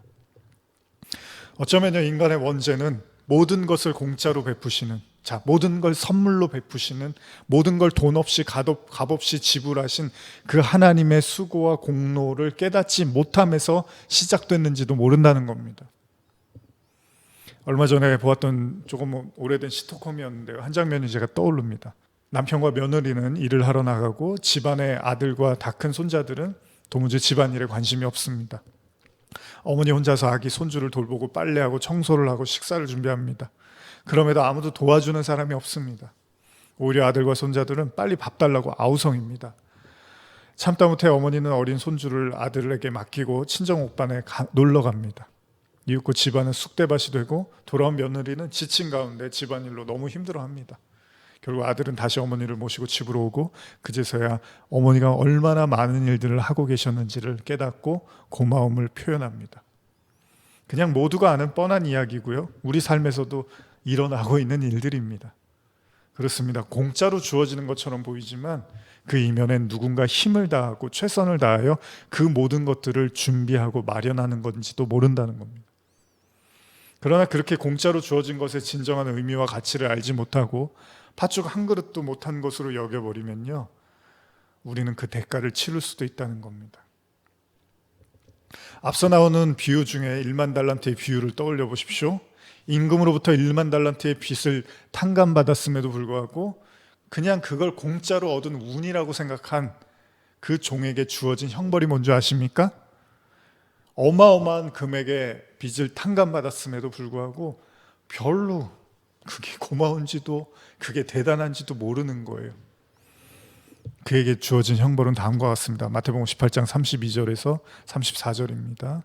어쩌면요, 인간의 원죄는 모든 것을 공짜로 베푸시는, 모든 걸 선물로 베푸시는, 모든 걸 돈 없이 값없이 지불하신 그 하나님의 수고와 공로를 깨닫지 못함에서 시작됐는지도 모른다는 겁니다. 얼마 전에 보았던 조금 오래된 시트콤이었는데요. 한 장면이 제가 떠오릅니다. 남편과 며느리는 일을 하러 나가고 집안의 아들과 다 큰 손자들은 도무지 집안일에 관심이 없습니다. 어머니 혼자서 아기 손주를 돌보고 빨래하고 청소를 하고 식사를 준비합니다. 그럼에도 아무도 도와주는 사람이 없습니다. 오히려 아들과 손자들은 빨리 밥 달라고 아우성입니다. 참다 못해 어머니는 어린 손주를 아들에게 맡기고 친정 옥반에 놀러 갑니다. 이윽고 집안은 쑥대밭이 되고 돌아온 며느리는 지친 가운데 집안일로 너무 힘들어합니다. 결국 아들은 다시 어머니를 모시고 집으로 오고 그제서야 어머니가 얼마나 많은 일들을 하고 계셨는지를 깨닫고 고마움을 표현합니다. 그냥 모두가 아는 뻔한 이야기고요. 우리 삶에서도 일어나고 있는 일들입니다. 그렇습니다. 공짜로 주어지는 것처럼 보이지만 그 이면엔 누군가 힘을 다하고 최선을 다하여 그 모든 것들을 준비하고 마련하는 건지도 모른다는 겁니다. 그러나 그렇게 공짜로 주어진 것의 진정한 의미와 가치를 알지 못하고 팥죽 한 그릇도 못한 것으로 여겨버리면요, 우리는 그 대가를 치를 수도 있다는 겁니다. 앞서 나오는 비유 중에 1만 달란트의 비유를 떠올려 보십시오. 임금으로부터 1만 달란트의 빚을 탕감받았음에도 불구하고 그냥 그걸 공짜로 얻은 운이라고 생각한 그 종에게 주어진 형벌이 뭔지 아십니까? 어마어마한 금액의 빚을 탕감받았음에도 불구하고 별로 그게 고마운지도 그게 대단한지도 모르는 거예요. 그에게 주어진 형벌은 다음과 같습니다. 마태복음 18장 32절에서 34절입니다.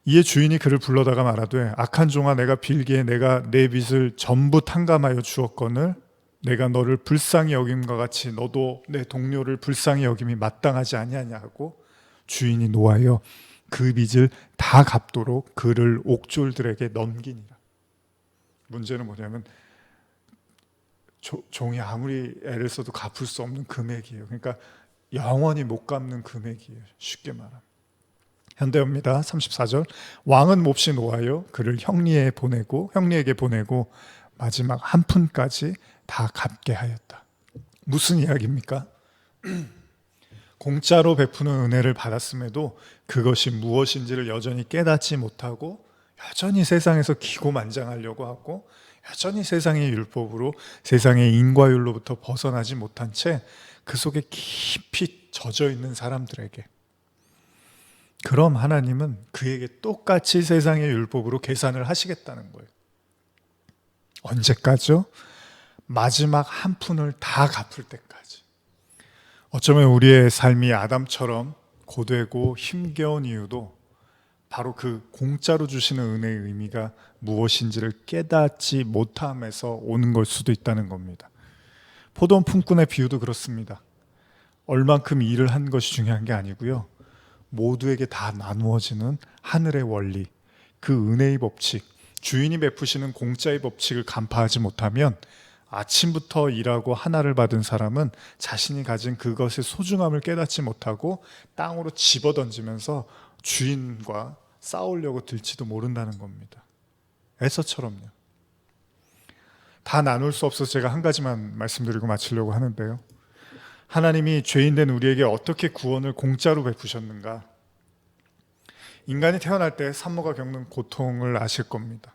이에 주인이 그를 불러다가 말하되 악한 종아, 내가 빌기에 내가 내 빚을 전부 탕감하여 주었거늘 내가 너를 불쌍히 여김과 같이 너도 내 동료를 불쌍히 여김이 마땅하지 아니하냐 하고 주인이 노하여 그 빚을 다 갚도록 그를 옥졸들에게 넘기니라. 문제는 뭐냐면 종이 아무리 애를 써도 갚을 수 없는 금액이에요. 그러니까 영원히 못 갚는 금액이에요. 쉽게 말하면. 현대어입니다. 34절. 왕은 몹시 노하여 그를 형리에게 보내고 마지막 한 푼까지 다 갚게 하였다. 무슨 이야기입니까? 공짜로 베푸는 은혜를 받았음에도 그것이 무엇인지를 여전히 깨닫지 못하고 여전히 세상에서 기고만장하려고 하고 여전히 세상의 율법으로 세상의 인과율로부터 벗어나지 못한 채 그 속에 깊이 젖어 있는 사람들에게, 그럼 하나님은 그에게 똑같이 세상의 율법으로 계산을 하시겠다는 거예요. 언제까지요? 마지막 한 푼을 다 갚을 때까지. 어쩌면 우리의 삶이 아담처럼 고되고 힘겨운 이유도 바로 그 공짜로 주시는 은혜의 의미가 무엇인지를 깨닫지 못함에서 오는 걸 수도 있다는 겁니다. 포도원 품꾼의 비유도 그렇습니다. 얼만큼 일을 한 것이 중요한 게 아니고요, 모두에게 다 나누어지는 하늘의 원리, 그 은혜의 법칙, 주인이 베푸시는 공짜의 법칙을 간파하지 못하면 아침부터 일하고 하나를 받은 사람은 자신이 가진 그것의 소중함을 깨닫지 못하고 땅으로 집어던지면서 주인과 싸우려고 들지도 모른다는 겁니다. 에서처럼요. 다 나눌 수 없어서 제가 한 가지만 말씀드리고 마치려고 하는데요. 하나님이 죄인된 우리에게 어떻게 구원을 공짜로 베푸셨는가? 인간이 태어날 때 산모가 겪는 고통을 아실 겁니다.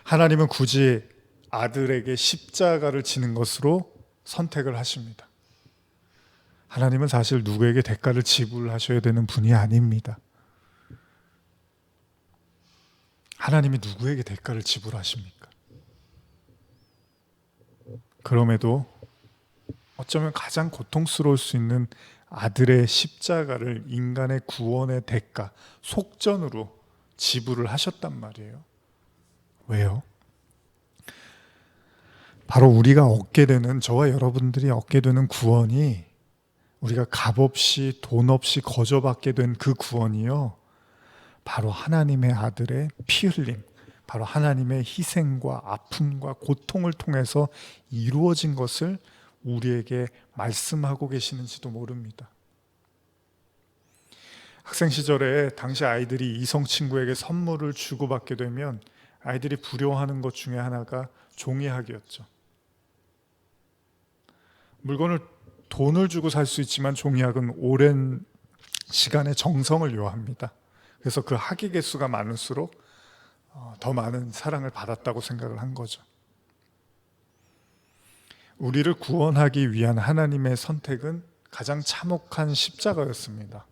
하나님은 굳이 아들에게 십자가를 지는 것으로 선택을 하십니다. 하나님은 사실 누구에게 대가를 지불하셔야 되는 분이 아닙니다. 하나님이 누구에게 대가를 지불하십니까? 그럼에도 어쩌면 가장 고통스러울 수 있는 아들의 십자가를 인간의 구원의 대가, 속전으로 지불을 하셨단 말이에요. 왜요? 바로 우리가 얻게 되는, 저와 여러분들이 얻게 되는 구원이, 우리가 값없이 돈 없이 거저받게 된 그 구원이요, 바로 하나님의 아들의 피 흘림, 바로 하나님의 희생과 아픔과 고통을 통해서 이루어진 것을 우리에게 말씀하고 계시는지도 모릅니다. 학생 시절에 당시 아이들이 이성 친구에게 선물을 주고받게 되면 아이들이 두려워하는 것 중에 하나가 종이학이었죠. 물건을 돈을 주고 살 수 있지만 종이학은 오랜 시간의 정성을 요합니다. 그래서 그 학위 개수가 많을수록 더 많은 사랑을 받았다고 생각을 한 거죠. 우리를 구원하기 위한 하나님의 선택은 가장 참혹한 십자가였습니다.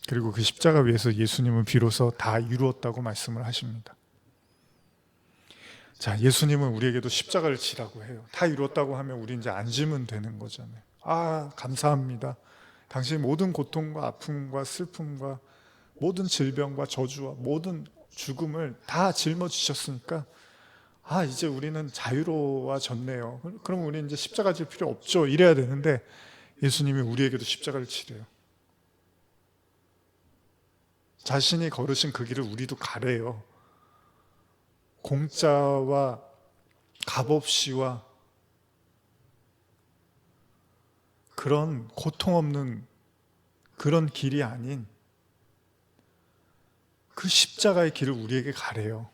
그리고 그 십자가 위에서 예수님은 비로소 다 이루었다고 말씀을 하십니다. 자, 예수님은 우리에게도 십자가를 지라고 해요. 다 이루었다고 하면 우리 이제 안심은 되는 거잖아요. 감사합니다. 당신이 모든 고통과 아픔과 슬픔과 모든 질병과 저주와 모든 죽음을 다 짊어지셨으니까 이제 우리는 자유로워졌네요. 그럼 우리 이제 십자가 질 필요 없죠. 이래야 되는데 예수님이 우리에게도 십자가를 지래요. 자신이 걸으신 그 길을 우리도 가래요. 공짜와 값없이와 그런 고통 없는 그런 길이 아닌 그 십자가의 길을 우리에게 가래요.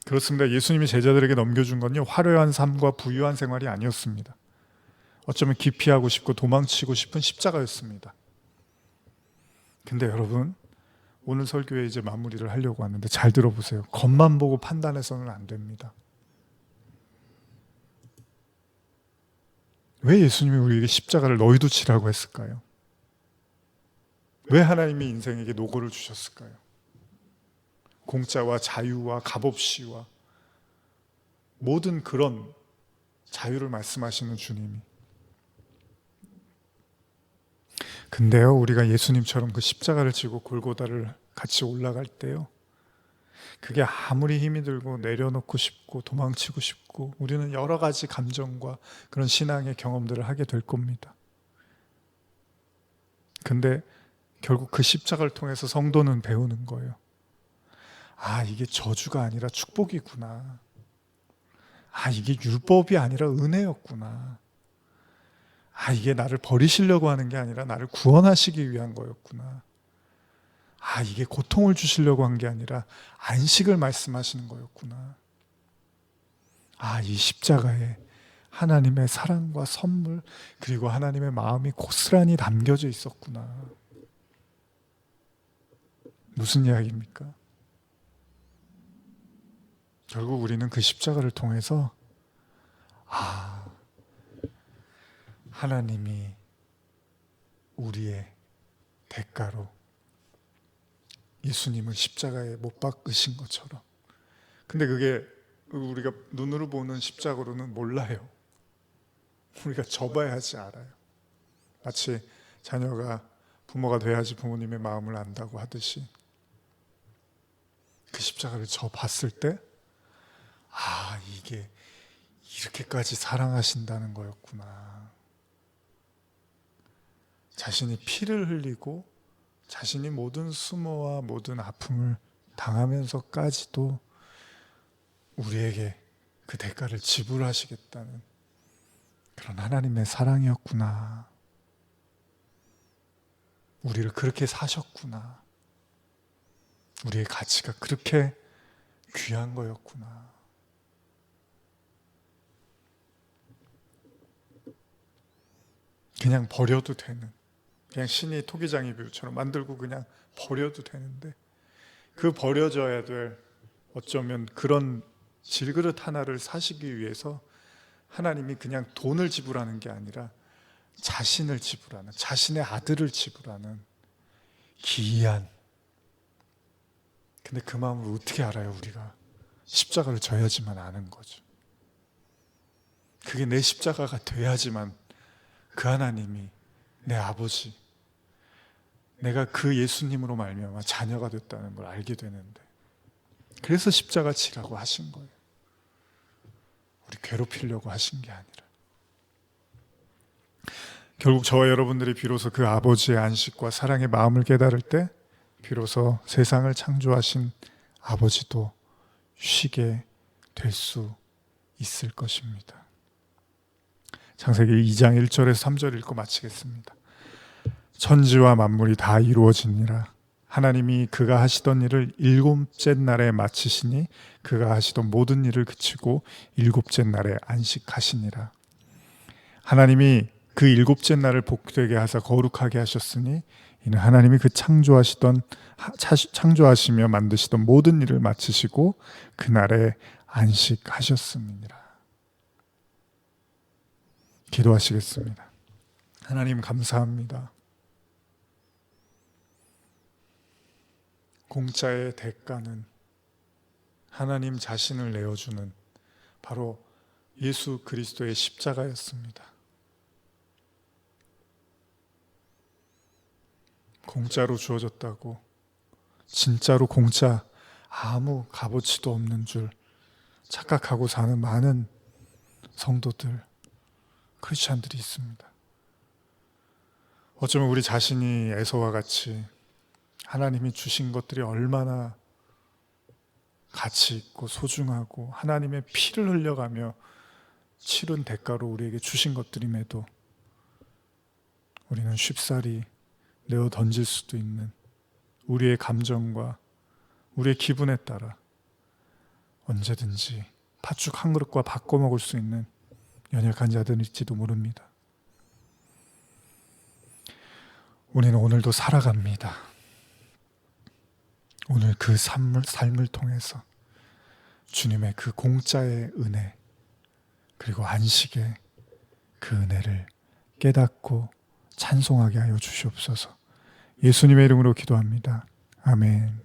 그렇습니다. 예수님이 제자들에게 넘겨준 건요, 화려한 삶과 부유한 생활이 아니었습니다. 어쩌면 기피하고 싶고 도망치고 싶은 십자가였습니다. 근데 여러분, 오늘 설교에 이제 마무리를 하려고 하는데 잘 들어보세요. 겉만 보고 판단해서는 안 됩니다. 왜 예수님이 우리에게 십자가를 너희도 지라고 했을까요? 왜 하나님이 인생에게 노고를 주셨을까요? 공짜와 자유와 값없이와 모든 그런 자유를 말씀하시는 주님이. 근데요, 우리가 예수님처럼 그 십자가를 지고 골고다를 같이 올라갈 때요, 그게 아무리 힘이 들고 내려놓고 싶고 도망치고 싶고 우리는 여러 가지 감정과 그런 신앙의 경험들을 하게 될 겁니다. 근데 결국 그 십자가를 통해서 성도는 배우는 거예요. 이게 저주가 아니라 축복이구나. 이게 율법이 아니라 은혜였구나. 이게 나를 버리시려고 하는 게 아니라 나를 구원하시기 위한 거였구나. 이게 고통을 주시려고 한 게 아니라 안식을 말씀하시는 거였구나. 이 십자가에 하나님의 사랑과 선물 그리고 하나님의 마음이 고스란히 담겨져 있었구나. 무슨 이야기입니까? 결국 우리는 그 십자가를 통해서 하나님이 우리의 대가로 예수님을 십자가에 못 박으신 것처럼. 근데 그게 우리가 눈으로 보는 십자가로는 몰라요. 우리가 접어야지 알아요. 마치 자녀가 부모가 돼야지 부모님의 마음을 안다고 하듯이 그 십자가를 접봤을 때 이게 이렇게까지 사랑하신다는 거였구나. 자신이 피를 흘리고 자신이 모든 수모와 모든 아픔을 당하면서까지도 우리에게 그 대가를 지불하시겠다는 그런 하나님의 사랑이었구나. 우리를 그렇게 사셨구나. 우리의 가치가 그렇게 귀한 거였구나. 그냥 버려도 되는, 그냥 신이 토기장이 뷰처럼 만들고 그냥 버려도 되는데 그 버려져야 될 어쩌면 그런 질그릇 하나를 사시기 위해서 하나님이 그냥 돈을 지불하는 게 아니라 자신을 지불하는, 자신의 아들을 지불하는 기이한. 근데 그 마음을 어떻게 알아요? 우리가 십자가를 져야지만 아는 거죠. 그게 내 십자가가 돼야지만 그 하나님이 내 아버지, 내가 그 예수님으로 말미암아 자녀가 됐다는 걸 알게 되는데, 그래서 십자가 지라고 하신 거예요. 우리 괴롭히려고 하신 게 아니라. 결국 저와 여러분들이 비로소 그 아버지의 안식과 사랑의 마음을 깨달을 때 비로소 세상을 창조하신 아버지도 쉬게 될 수 있을 것입니다. 창세기 2장 1절에서 3절 읽고 마치겠습니다. 천지와 만물이 다 이루어지니라. 하나님이 그가 하시던 일을 일곱째 날에 마치시니 그가 하시던 모든 일을 그치고 일곱째 날에 안식하시니라. 하나님이 그 일곱째 날을 복되게 하사 거룩하게 하셨으니 이는 하나님이 그 창조하시며 만드시던 모든 일을 마치시고 그날에 안식하셨습니다. 기도하시겠습니다. 하나님 감사합니다. 공짜의 대가는 하나님 자신을 내어주는 바로 예수 그리스도의 십자가였습니다. 공짜로 주어졌다고, 진짜로 공짜, 아무 값어치도 없는 줄 착각하고 사는 많은 성도들, 크리스찬들이 있습니다. 어쩌면 우리 자신이 에서와 같이 하나님이 주신 것들이 얼마나 가치 있고 소중하고 하나님의 피를 흘려가며 치른 대가로 우리에게 주신 것들임에도 우리는 쉽사리 내어 던질 수도 있는 우리의 감정과 우리의 기분에 따라 언제든지 팥죽 한 그릇과 바꿔 먹을 수 있는 연약한 자들일지도 모릅니다. 우리는 오늘도 살아갑니다. 오늘 그 삶을 통해서 주님의 그 공짜의 은혜 그리고 안식의 그 은혜를 깨닫고 찬송하게 하여 주시옵소서. 예수님의 이름으로 기도합니다. 아멘.